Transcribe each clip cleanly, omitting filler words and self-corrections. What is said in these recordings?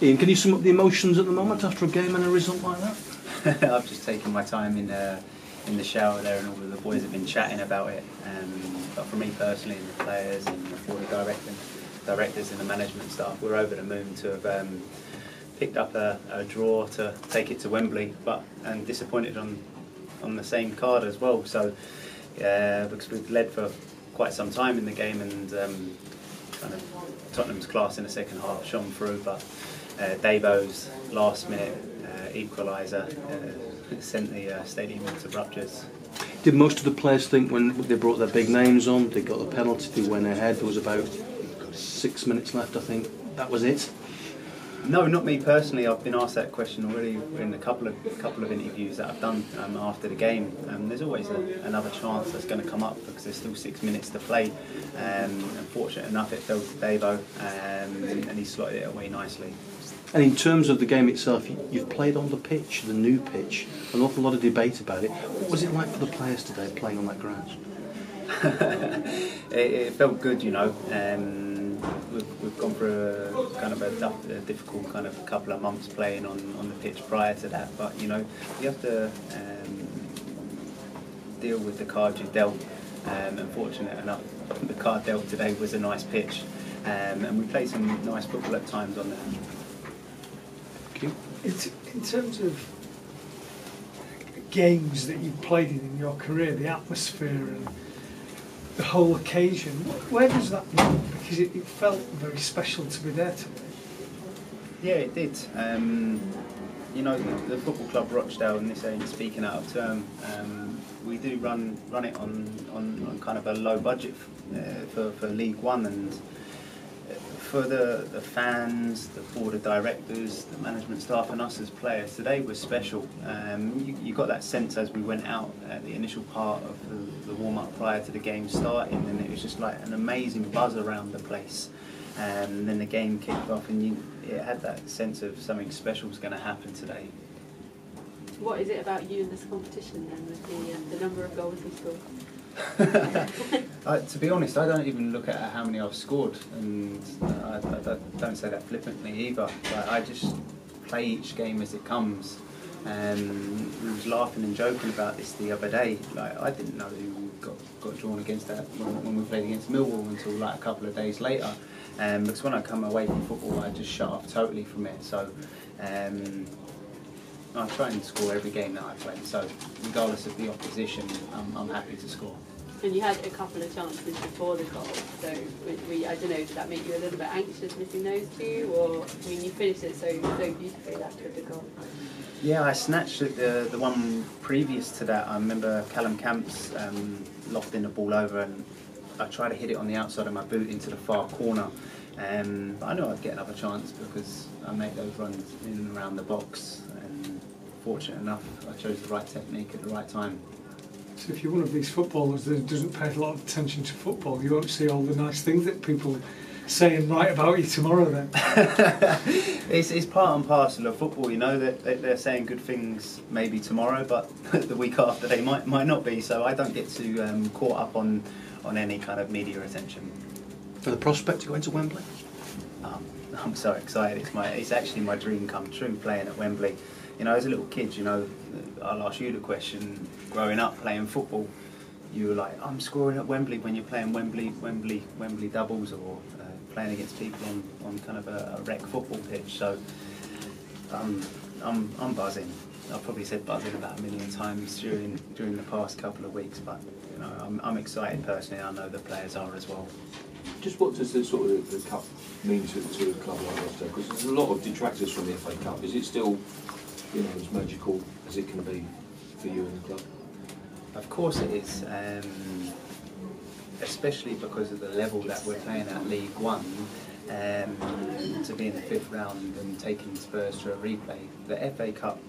Ian, can you sum up the emotions at the moment after a game and a result like that? I've just taken my time in the shower there, and all of the boys have been chatting about it. But for me personally, and the players and all the directors and the management staff, we're over the moon to have picked up a draw to take it to Wembley, and disappointed on the same card as well. So because we've led for quite some time in the game, and kind of Tottenham's class in the second half shone through, but Davo's last minute equaliser sent the stadium into ruptures. Did most of the players think when they brought their big names on, they got the penalty, they went ahead, there was about 6 minutes left, I think, that was it? No, not me personally. I've been asked that question already in a couple of interviews that I've done after the game. There's always another chance that's going to come up because there's still 6 minutes to play. And fortunate enough, it fell to Davo, and he slotted it away nicely. And in terms of the game itself, you've played on the pitch, the new pitch, an awful lot of debate about it. What was it like for the players today playing on that ground? It felt good, you know. We've gone through a kind of a difficult kind of couple of months playing on the pitch prior to that, but you know, you have to deal with the card you're dealt. Unfortunate enough, the card dealt today was a nice pitch, and we played some nice football at times on there. In terms of games that you've played in your career, the atmosphere and the whole occasion, where does that go? Because it felt very special to be there today. Yeah, it did. You know, the football club Rochdale, and this ain't speaking out of term, we do run it on kind of a low budget for League One, and for the fans, the board of directors, the management staff and us as players, today was special. You got that sense as we went out at the initial part of the warm-up prior to the game starting, and it was just like an amazing buzz around the place. And then the game kicked off, and it had that sense of something special was going to happen today. What is it about you in this competition then, with the number of goals you scored? To be honest, I don't even look at how many I've scored, and I don't say that flippantly either. Like, I just play each game as it comes. We was laughing and joking about this the other day. Like, I didn't know who got drawn against that when we played against Millwall until like a couple of days later. Because when I come away from football, I just shut off totally from it. So I try and score every game that I play. So regardless of the opposition, I'm happy to score. And you had a couple of chances before the goal, so I don't know, did that make you a little bit anxious missing those two, or I mean, you finished it so beautifully after the goal? Yeah, I snatched the one previous to that. I remember Callum Camps lofting the ball over, and I tried to hit it on the outside of my boot into the far corner. But I knew I'd get another chance because I made those runs in and around the box, and fortunate enough, I chose the right technique at the right time. So if you're one of these footballers that doesn't pay a lot of attention to football, you won't see all the nice things that people say and write about you tomorrow then. It's part and parcel of football, you know, that they're saying good things maybe tomorrow, but the week after they might not be, so I don't get too caught up on any kind of media attention. For the prospect of going to Wembley? I'm so excited. It's actually my dream come true, playing at Wembley. You know, as a little kid, you know, I'll ask you the question, growing up playing football, you were like, I'm scoring at Wembley when you're playing Wembley doubles, or playing against people on kind of a rec football pitch. So I'm buzzing. I've probably said buzzing about a million times during the past couple of weeks, but you know, I'm excited personally. I know the players are as well. Just what does the cup mean to a club like Rochdale? Because there's a lot of detractors from the FA Cup. Is it still, you know, as magical as it can be for you and the club? Of course it is, especially because of the level that we're playing at League One. To be in the 5th round and taking Spurs to a replay, the FA Cup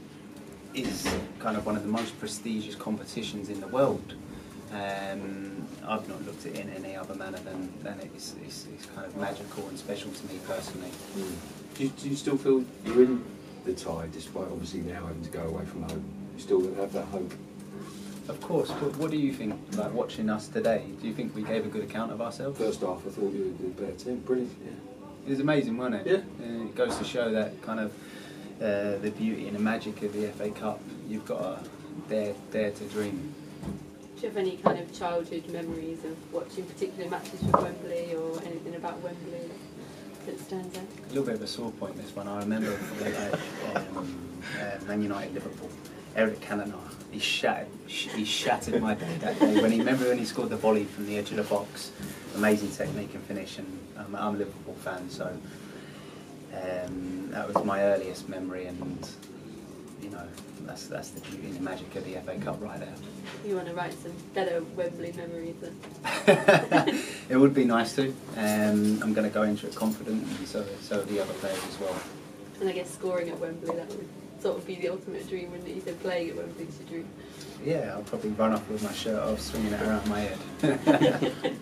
is kind of one of the most prestigious competitions in the world. I've not looked at it in any other manner than it's kind of magical and special to me personally. Do you still feel you're in the tie, despite obviously now having to go away from home? You still have that hope? Of course, but what do you think, like watching us today? Do you think we gave a good account of ourselves? First half I thought you were a better team, brilliant, yeah. It was amazing, wasn't it? Yeah. It goes to show that kind of the beauty and the magic of the FA Cup. You've got to dare to dream. Do you have any kind of childhood memories of watching particular matches from Wembley or anything about Wembley that stands out? A little bit of a sore point, this one. I remember Man United Liverpool. Eric Cantona, he shattered my day that day. Remember when he scored the volley from the edge of the box? Amazing technique and finish, and I'm a Liverpool fan, so that was my earliest memory, and you know, that's the beauty and the magic of the FA Cup right there. You want to write some better Wembley memories then? It would be nice to. I'm going to go into it confident, and so are the other players as well. And I guess scoring at Wembley, that would sort of be the ultimate dream, wouldn't it? You said playing at Wembley's your dream. Yeah, I'll probably run off with my shirt off, swinging it around my head.